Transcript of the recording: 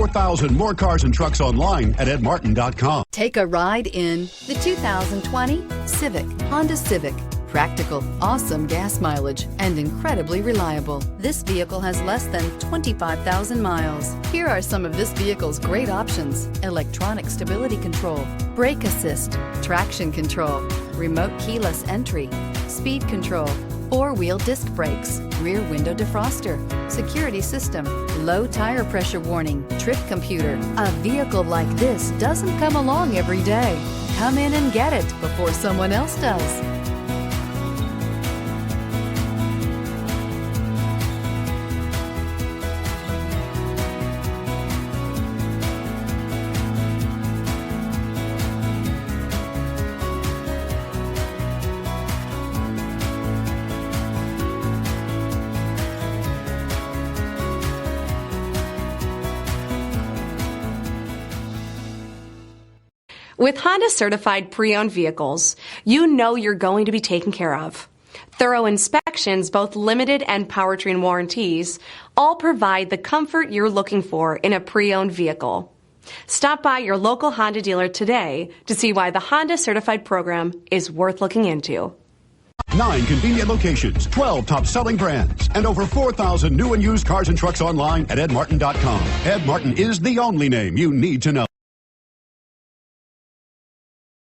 4,000 more cars and trucks online at edmartin.com. Take a ride in the 2020 Civic, Honda Civic. Practical, awesome gas mileage, and incredibly reliable. This vehicle has less than 25,000 miles. Here are some of this vehicle's great options: electronic stability control, brake assist, traction control, remote keyless entry, speed control, four-wheel disc brakes, rear window defroster, security system, low tire pressure warning, trip computer. A vehicle like this doesn't come along every day. Come in and get it before someone else does. With Honda certified pre-owned vehicles, you know you're going to be taken care of. Thorough inspections, both limited and powertrain warranties, all provide the comfort you're looking for in a pre-owned vehicle. Stop by your local Honda dealer today to see why the Honda certified program is worth looking into. 9 convenient locations, 12 top-selling brands, and over 4,000 new and used cars and trucks online at edmartin.com. Ed Martin is the only name you need to know.